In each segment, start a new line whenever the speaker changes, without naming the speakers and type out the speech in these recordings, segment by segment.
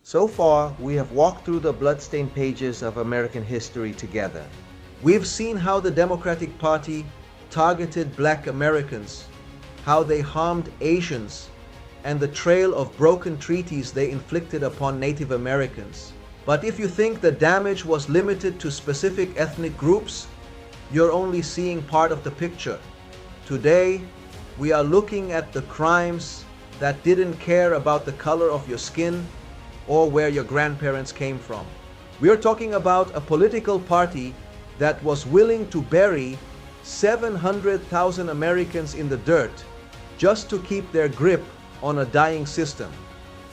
So far, we have walked through the bloodstained pages of American history together. We've seen how the Democratic Party targeted black Americans, how they harmed Asians, and the trail of broken treaties they inflicted upon Native Americans. But if you think the damage was limited to specific ethnic groups, you're only seeing part of the picture. Today, we are looking at the crimes that didn't care about the color of your skin or where your grandparents came from. We are talking about a political party that was willing to bury 700,000 Americans in the dirt just to keep their grip on a dying system.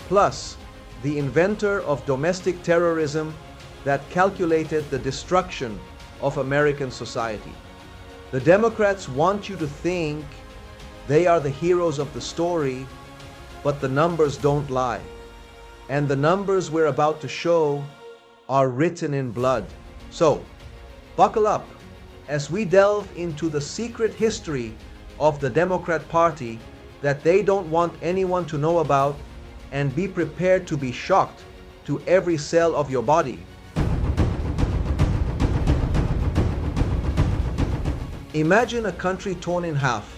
Plus, the inventor of domestic terrorism that calculated the destruction of American society. The Democrats want you to think they are the heroes of the story, but the numbers don't lie. And the numbers we're about to show are written in blood. So, buckle up as we delve into the secret history of the Democrat Party that they don't want anyone to know about, and be prepared to be shocked to every cell of your body. Imagine a country torn in half,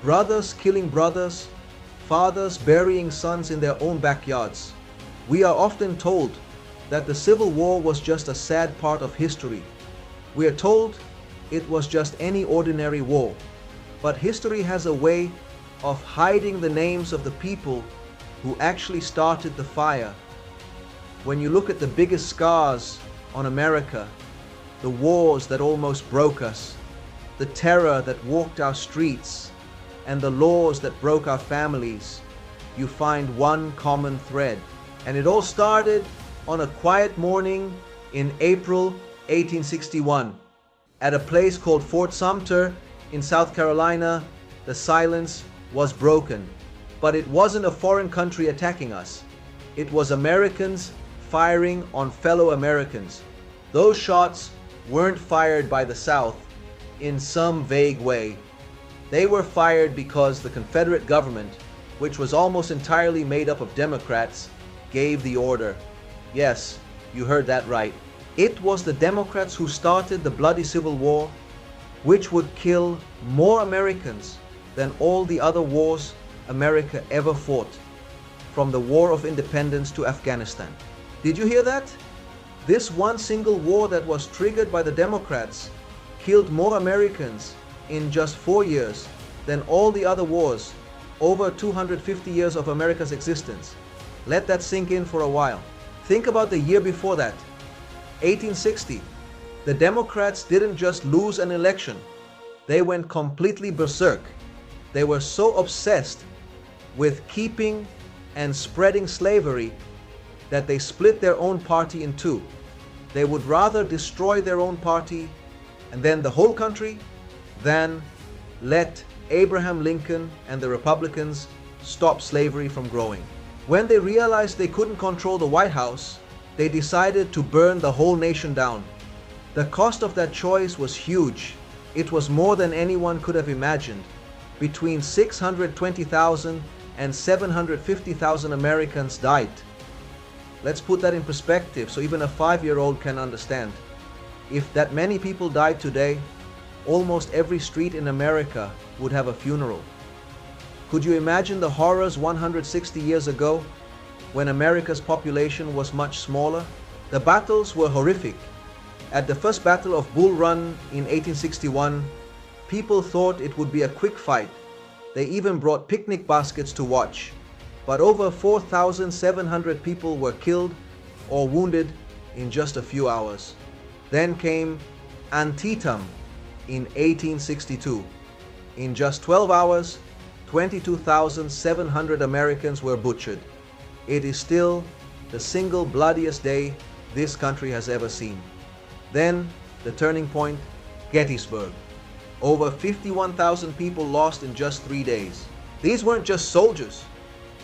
brothers killing brothers, fathers burying sons in their own backyards. We are often told that the Civil War was just a sad part of history. We are told it was just any ordinary war. But history has a way of hiding the names of the people who actually started the fire. When you look at the biggest scars on America, the wars that almost broke us, the terror that walked our streets, and the laws that broke our families, you find one common thread. And it all started on a quiet morning in April 1861. At a place called Fort Sumter in South Carolina, the silence was broken. But it wasn't a foreign country attacking us. It was Americans firing on fellow Americans. Those shots weren't fired by the South in some vague way. They were fired because the Confederate government, which was almost entirely made up of Democrats, gave the order. Yes, you heard that right. It was the Democrats who started the bloody Civil War, which would kill more Americans than all the other wars America ever fought, from the War of Independence to Afghanistan. Did you hear that? This one single war that was triggered by the Democrats killed more Americans in just 4 years than all the other wars over 250 years of America's existence. Let that sink in for a while. Think about the year before that, 1860. The Democrats didn't just lose an election, they went completely berserk. They were so obsessed with keeping and spreading slavery that they split their own party in two. They would rather destroy their own party and then the whole country than let Abraham Lincoln and the Republicans stop slavery from growing. When they realized they couldn't control the White House, they decided to burn the whole nation down. The cost of that choice was huge. It was more than anyone could have imagined. Between 620,000 and 750,000 Americans died. Let's put that in perspective so even a 5-year-old can understand. If that many people died today, almost every street in America would have a funeral. Could you imagine the horrors 160 years ago, when America's population was much smaller? The battles were horrific. At the first Battle of Bull Run in 1861, people thought it would be a quick fight. They even brought picnic baskets to watch. But over 4,700 people were killed or wounded in just a few hours. Then came Antietam in 1862. In just 12 hours, 22,700 Americans were butchered. It is still the single bloodiest day this country has ever seen. Then, the turning point, Gettysburg. Over 51,000 people lost in just 3 days. These weren't just soldiers.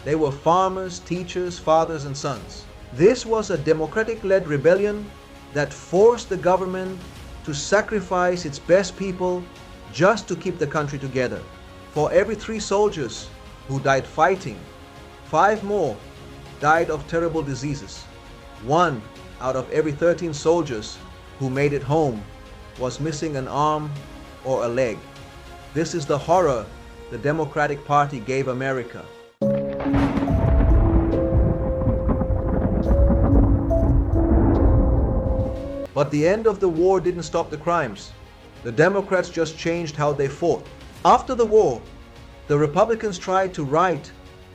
They were farmers, teachers, fathers, and sons. This was a Democratic-led rebellion that forced the government to sacrifice its best people just to keep the country together. For every 3 soldiers who died fighting, 5 more died of terrible diseases. 1 out of every 13 soldiers who made it home was missing an arm or a leg. This is the horror the Democratic Party gave America. But the end of the war didn't stop the crimes. The Democrats just changed how they fought. After the war, the Republicans tried to right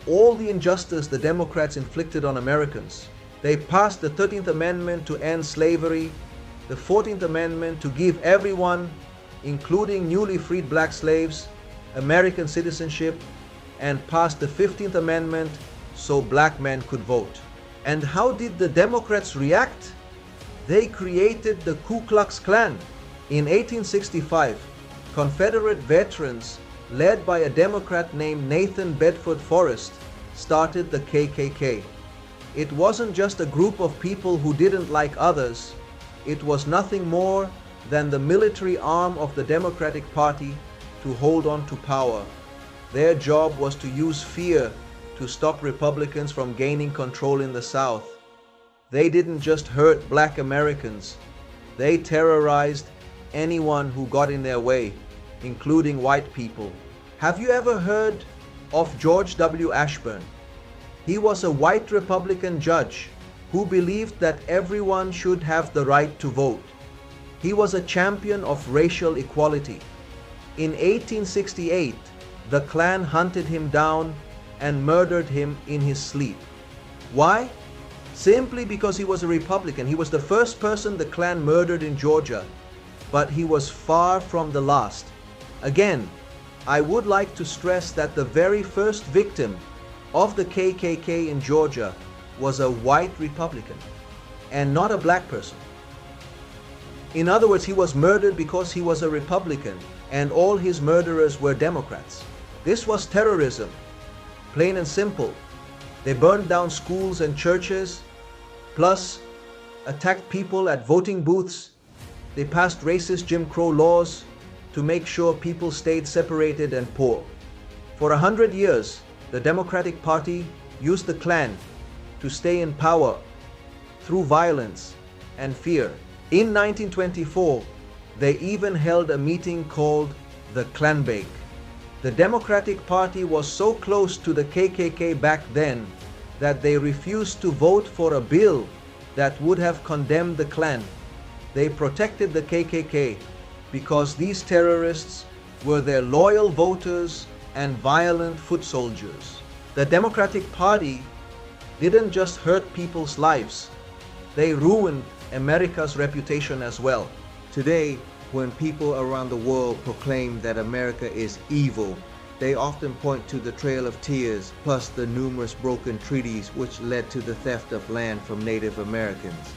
all the injustice the Democrats inflicted on Americans. They passed the 13th Amendment to end slavery, the 14th Amendment to give everyone, including newly freed black slaves, American citizenship, and passed the 15th Amendment so black men could vote. And how did the Democrats react? They created the Ku Klux Klan. In 1865, Confederate veterans, led by a Democrat named Nathan Bedford Forrest, started the KKK. It wasn't just a group of people who didn't like others. It was nothing more than the military arm of the Democratic Party to hold on to power. Their job was to use fear to stop Republicans from gaining control in the South. They didn't just hurt black Americans. They terrorized anyone who got in their way, including white people. Have you ever heard of George W. Ashburn? He was a white Republican judge who believed that everyone should have the right to vote. He was a champion of racial equality. In 1868, the Klan hunted him down and murdered him in his sleep. Why? Simply because he was a Republican. He was the first person the Klan murdered in Georgia, but he was far from the last. Again, I would like to stress that the very first victim of the KKK in Georgia was a white Republican and not a black person. In other words, he was murdered because he was a Republican and all his murderers were Democrats. This was terrorism, plain and simple. They burned down schools and churches, plus attacked people at voting booths. They passed racist Jim Crow laws to make sure people stayed separated and poor. For 100 years, the Democratic Party used the Klan to stay in power through violence and fear. In 1924, they even held a meeting called the Klanbake. The Democratic Party was so close to the KKK back then that they refused to vote for a bill that would have condemned the Klan. They protected the KKK because these terrorists were their loyal voters and violent foot soldiers. The Democratic Party didn't just hurt people's lives, they ruined America's reputation as well.
Today, when people around the world proclaim that America is evil, they often point to the Trail of Tears, plus the numerous broken treaties which led to the theft of land from Native Americans.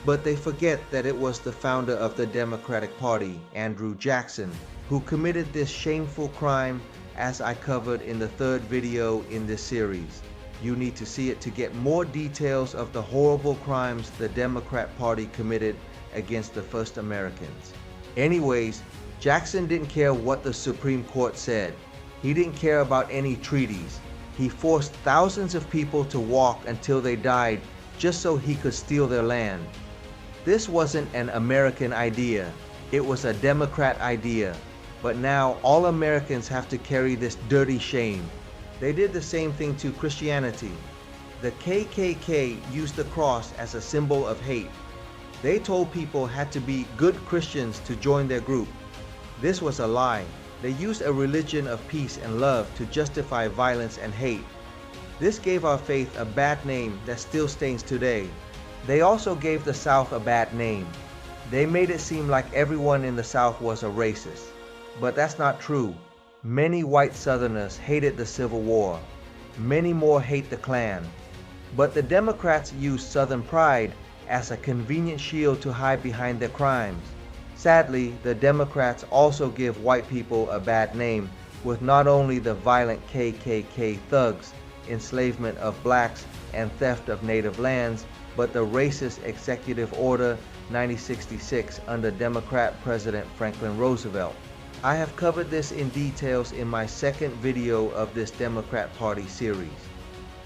But they forget that it was the founder of the Democratic Party, Andrew Jackson, who committed this shameful crime, as I covered in the third video in this series. You need to see it to get more details of the horrible crimes the Democrat Party committed against the first Americans. Anyways, Jackson didn't care what the Supreme Court said. He didn't care about any treaties. He forced thousands of people to walk until they died just so he could steal their land. This wasn't an American idea. It was a Democrat idea. But now all Americans have to carry this dirty shame. They did the same thing to Christianity. The KKK used the cross as a symbol of hate. They told people had to be good Christians to join their group. This was a lie. They used a religion of peace and love to justify violence and hate. This gave our faith a bad name that still stains today. They also gave the South a bad name. They made it seem like everyone in the South was a racist. But that's not true. Many white Southerners hated the Civil War. Many more hate the Klan. But the Democrats used Southern pride as a convenient shield to hide behind their crimes. Sadly, the Democrats also give white people a bad name with not only the violent KKK thugs, enslavement of blacks, and theft of native lands, but the racist Executive Order 9066 under Democrat President Franklin Roosevelt. I have covered this in details in my second video of this Democrat Party series.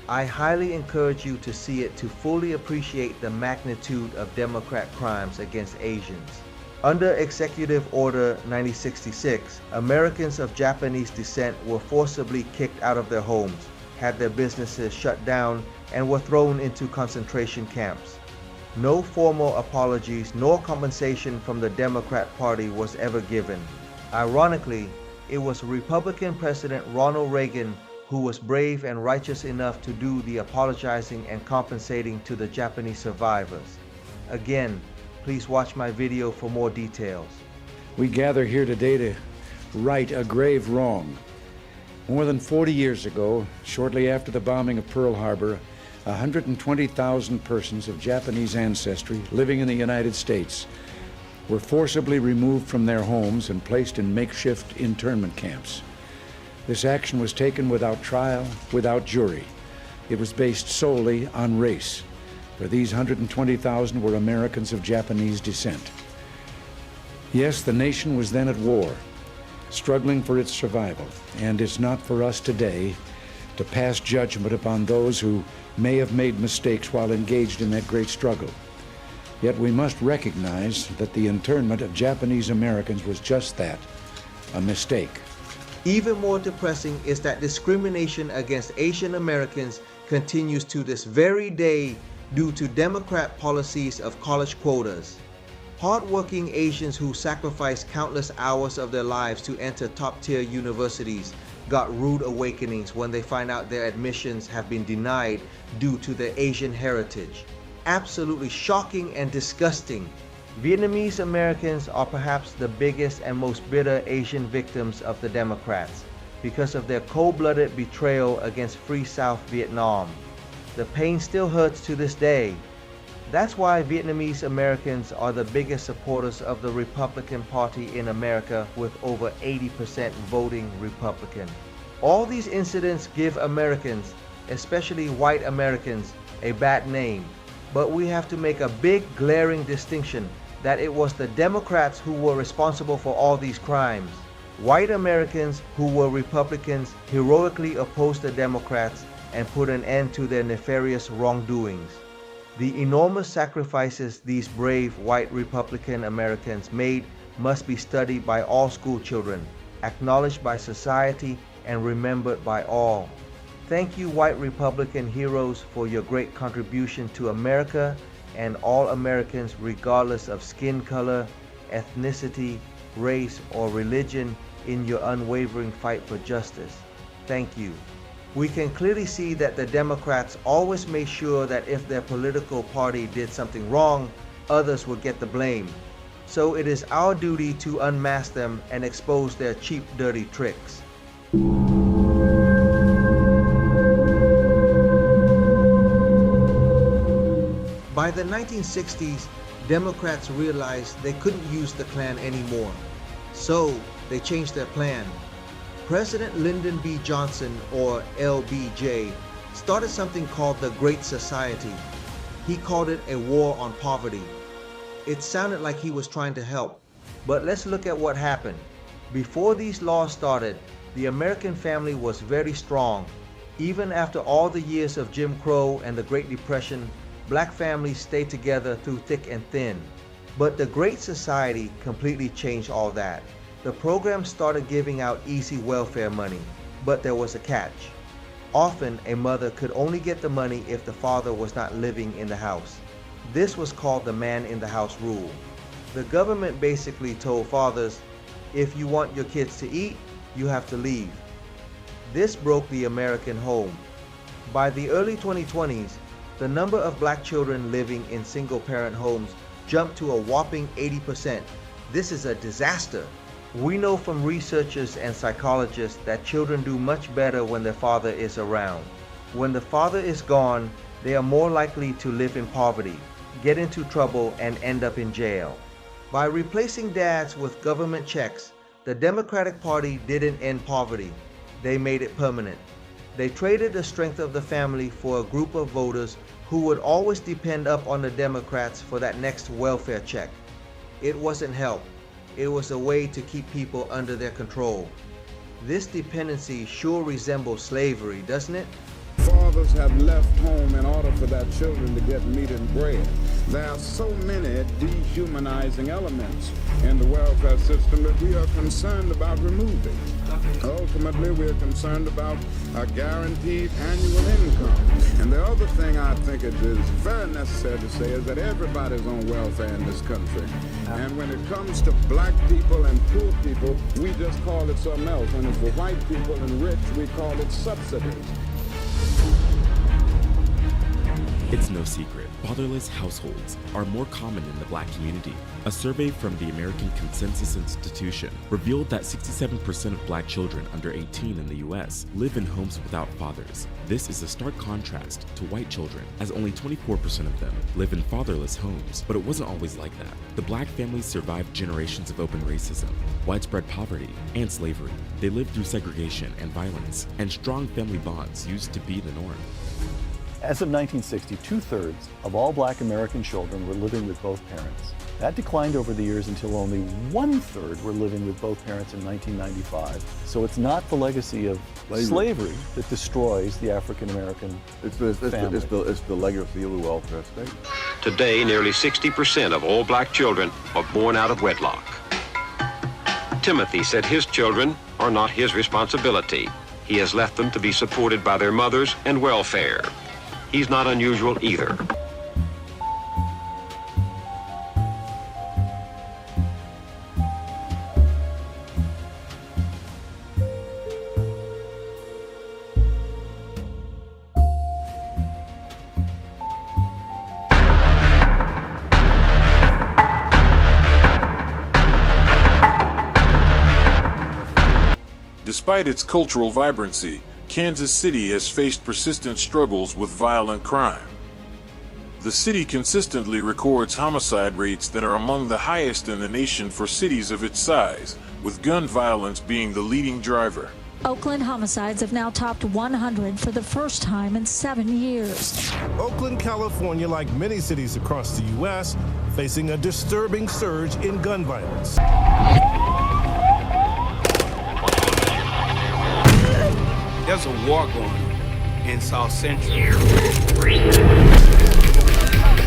I highly encourage you to see it to fully appreciate the magnitude of Democrat crimes against Asians. Under Executive Order 9066, Americans of Japanese descent were forcibly kicked out of their homes, had their businesses shut down, and were thrown into concentration camps. No formal apologies nor compensation from the Democrat Party was ever given. Ironically, it was Republican President Ronald Reagan who was brave and righteous enough to do the apologizing and compensating to the Japanese survivors. Again, please watch my video for more details.
We gather here today to right a grave wrong. More than 40 years ago, shortly after the bombing of Pearl Harbor, 120,000 persons of Japanese ancestry living in the United States were forcibly removed from their homes and placed in makeshift internment camps. This action was taken without trial, without jury. It was based solely on race, for these 120,000 were Americans of Japanese descent. Yes, the nation was then at war, struggling for its survival, and it's not for us today to pass judgment upon those who may have made mistakes while engaged in that great struggle. Yet we must recognize that the internment of Japanese Americans was just that, a mistake.
Even more depressing is that discrimination against Asian Americans continues to this very day due to Democrat policies of college quotas. Hardworking Asians who sacrificed countless hours of their lives to enter top-tier universities got rude awakenings when they find out their admissions have been denied due to their Asian heritage. Absolutely shocking and disgusting. Vietnamese Americans are perhaps the biggest and most bitter Asian victims of the Democrats because of their cold-blooded betrayal against Free South Vietnam. The pain still hurts to this day. That's why Vietnamese Americans are the biggest supporters of the Republican Party in America, with over 80% voting Republican. All these incidents give Americans, especially white Americans, a bad name. But we have to make a big glaring distinction that it was the Democrats who were responsible for all these crimes. White Americans who were Republicans heroically opposed the Democrats and put an end to their nefarious wrongdoings. The enormous sacrifices these brave white Republican Americans made must be studied by all school children, acknowledged by society, and remembered by all. Thank you, white Republican heroes, for your great contribution to America and all Americans regardless of skin color, ethnicity, race, or religion in your unwavering fight for justice. Thank you. We can clearly see that the Democrats always made sure that if their political party did something wrong, others would get the blame. So it is our duty to unmask them and expose their cheap, dirty tricks. By the 1960s, Democrats realized they couldn't use the Klan anymore. So they changed their plan. President Lyndon B. Johnson, or LBJ, started something called the Great Society. He called it a war on poverty. It sounded like he was trying to help, but let's look at what happened. Before these laws started, the American family was very strong. Even after all the years of Jim Crow and the Great Depression, black families stayed together through thick and thin. But the Great Society completely changed all that. The program started giving out easy welfare money, but there was a catch. Often, a mother could only get the money if the father was not living in the house. This was called the man-in-the-house rule. The government basically told fathers, if you want your kids to eat, you have to leave. This broke the American home. By the early 2020s, the number of black children living in single-parent homes jumped to a whopping 80%. This is a disaster. We know from researchers and psychologists that children do much better when their father is around. When the father is gone, they are more likely to live in poverty, get into trouble, and end up in jail. By replacing dads with government checks, the Democratic Party didn't end poverty. They made it permanent. They traded the strength of the family for a group of voters who would always depend up on the Democrats for that next welfare check. It wasn't help. It was a way to keep people under their control. This dependency sure resembles slavery, doesn't it?
fathers have left home in order for their children to get meat and bread. There are so many dehumanizing elements in the welfare system that we are concerned about removing. Ultimately, we are concerned about a guaranteed annual income. And the other thing I think it is very necessary to say is that everybody's on welfare in this country. And when it comes to black people and poor people, we just call it something else. When it's for white people and rich, we call it subsidies.
It's no secret, fatherless households are more common in the black community. A survey from the American Consensus Institution revealed that 67% of black children under 18 in the US live in homes without fathers. This is a stark contrast to white children, as only 24% of them live in fatherless homes. But it wasn't always like that. The black families survived generations of open racism, widespread poverty, and slavery. They lived through segregation and violence, and strong family bonds used to be the norm.
As of 1960, 2/3 of all black American children were living with both parents. That declined over the years until only 1/3 were living with both parents in 1995. So it's not the legacy of slavery that destroys the African American family.
It's the legacy of the welfare state.
Today, nearly 60% of all black children are born out of wedlock. Timothy said his children are not his responsibility. He has left them to be supported by their mothers and welfare. He's not unusual either.
Despite its cultural vibrancy, Kansas City has faced persistent struggles with violent crime. The city consistently records homicide rates that are among the highest in the nation for cities of its size, with gun violence being the leading driver.
Oakland homicides have now topped 100 for the first time in 7 years.
Oakland, California, like many cities across the U.S., facing a disturbing surge in gun violence.
There's a war going on in South Central.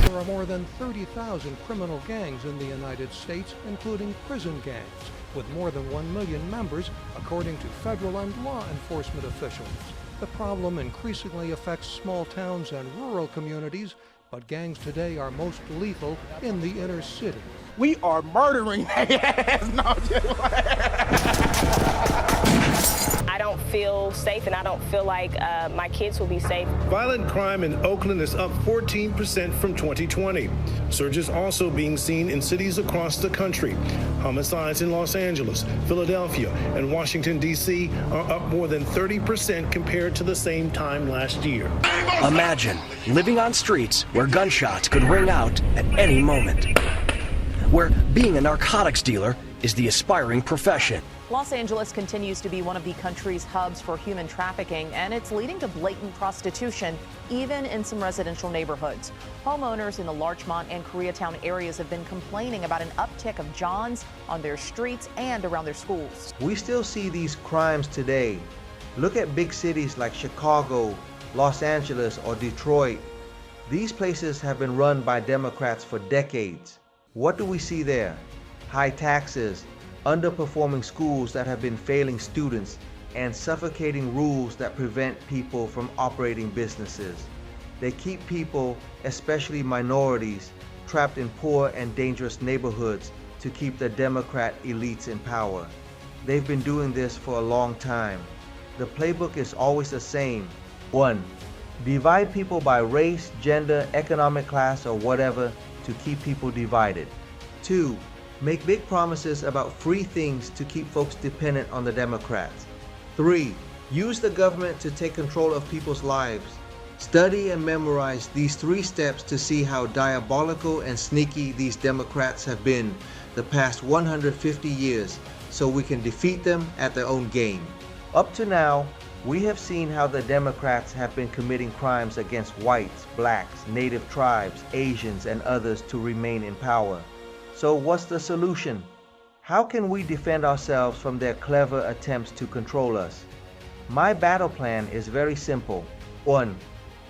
There are more than 30,000 criminal gangs in the United States, including prison gangs, with more than 1 million members, according to federal and law enforcement officials. The problem increasingly affects small towns and rural communities, but gangs today are most lethal in the inner city.
We are murdering their ass. No,
I don't feel safe, and I don't feel like my kids will be safe.
Violent crime in Oakland is up 14% from 2020. Surges also being seen in cities across the country. Homicides in Los Angeles, Philadelphia, and Washington, D.C. are up more than 30% compared to the same time last year.
Imagine living on streets where gunshots could ring out at any moment, where being a narcotics dealer is the aspiring profession.
Los Angeles continues to be one of the country's hubs for human trafficking, and it's leading to blatant prostitution, even in some residential neighborhoods. Homeowners in the Larchmont and Koreatown areas have been complaining about an uptick of Johns on their streets and around their schools.
We still see these crimes today. Look at big cities like Chicago, Los Angeles, or Detroit. These places have been run by Democrats for decades. What do we see there? High taxes, underperforming schools that have been failing students, and suffocating rules that prevent people from operating businesses. They keep people, especially minorities, trapped in poor and dangerous neighborhoods to keep the Democrat elites in power. They've been doing this for a long time. The playbook is always the same. 1. Divide people by race, gender, economic class, or whatever to keep people divided. 2. Make big promises about free things to keep folks dependent on the Democrats. 3. Use the government to take control of people's lives. Study and memorize these 3 steps to see how diabolical and sneaky these Democrats have been the past 150 years, so we can defeat them at their own game. Up to now, we have seen how the Democrats have been committing crimes against whites, blacks, native tribes, Asians, and others to remain in power. So what's the solution? How can we defend ourselves from their clever attempts to control us? My battle plan is very simple. 1.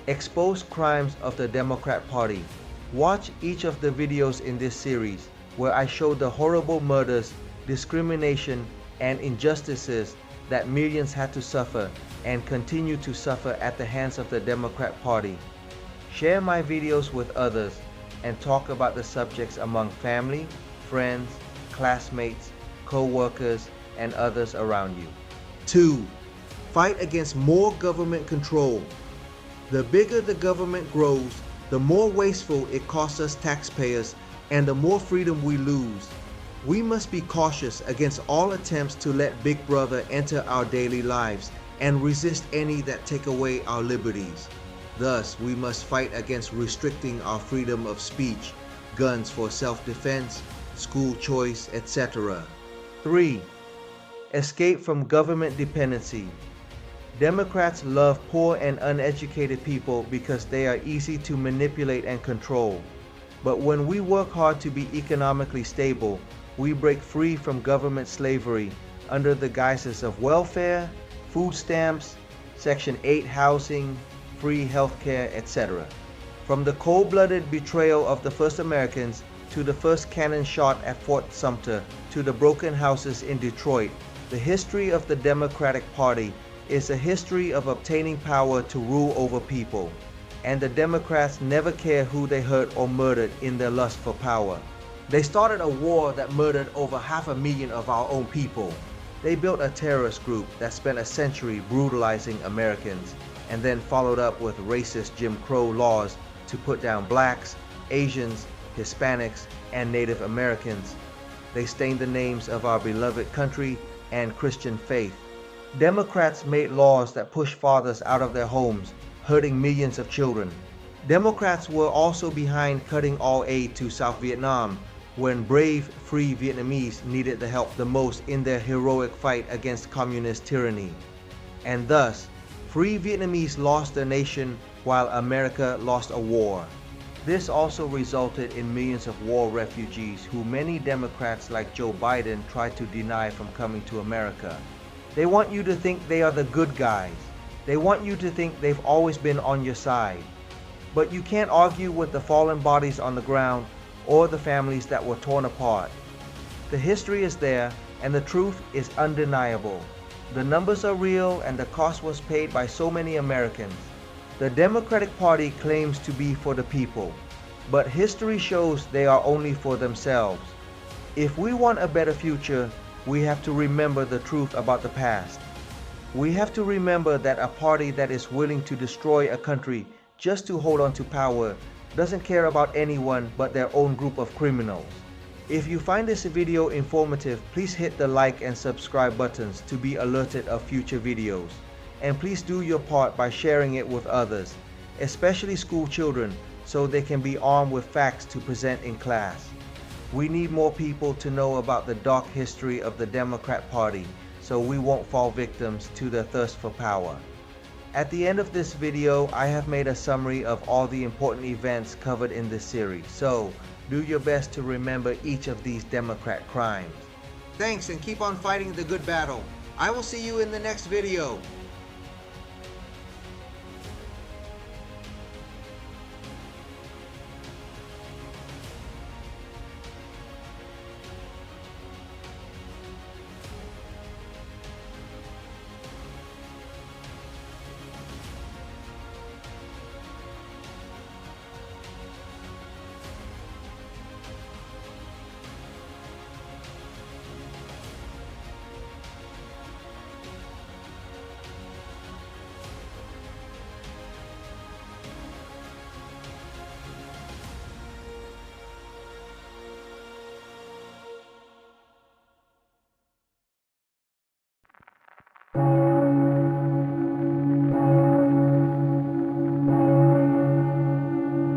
Expose crimes of the Democrat Party. Watch each of the videos in this series where I show the horrible murders, discrimination, and injustices that millions had to suffer and continue to suffer at the hands of the Democrat Party. Share my videos with others and talk about the subjects among family, friends, classmates, co-workers, and others around you.
2. Fight against more government control. The bigger the government grows, the more wasteful it costs us taxpayers and the more freedom we lose. We must be cautious against all attempts to let Big Brother enter our daily lives and resist any that take away our liberties. Thus, we must fight against restricting our freedom of speech, guns for self-defense, school choice, etc.
3. Escape from government dependency. Democrats love poor and uneducated people because they are easy to manipulate and control. But when we work hard to be economically stable, we break free from government slavery under the guises of welfare, food stamps, Section 8 housing, free healthcare, etc. From the cold-blooded betrayal of the first Americans to the first cannon shot at Fort Sumter to the broken houses in Detroit, the history of the Democratic Party is a history of obtaining power to rule over people. And the Democrats never care who they hurt or murdered in their lust for power.
They started a war that murdered over 500,000 of our own people.
They built a terrorist group that spent a century brutalizing Americans and then followed up with racist Jim Crow laws to put down blacks, Asians, Hispanics, and Native Americans. They stained the names of our beloved country and Christian faith. Democrats made laws that pushed fathers out of their homes, hurting millions of children. Democrats were also behind cutting all aid to South Vietnam when brave, free Vietnamese needed the help the most in their heroic fight against communist tyranny. And thus, free Vietnamese lost their nation while America lost a war. This also resulted in millions of war refugees who many Democrats like Joe Biden tried to deny from coming to America. They want you to think they are the good guys. They want you to think they've always been on your side. But you can't argue with the fallen bodies on the ground or the families that were torn apart. The history is there and the truth is undeniable. The numbers are real and the cost was paid by so many Americans. The Democratic Party claims to be for the people, but history shows they are only for themselves. If we want a better future, we have to remember the truth about the past. We have to remember that a party that is willing to destroy a country just to hold on to power doesn't care about anyone but their own group of criminals. If you find this video informative, please hit the like and subscribe buttons to be alerted of future videos. And please do your part by sharing it with others, especially school children, so they can be armed with facts to present in class. We need more people to know about the dark history of the Democrat Party so we won't fall victims to their thirst for power. At the end of this video, I have made a summary of all the important events covered in this series, so do your best to remember each of these Democrat crimes.
Thanks and keep on fighting the good battle. I will see you in the next video.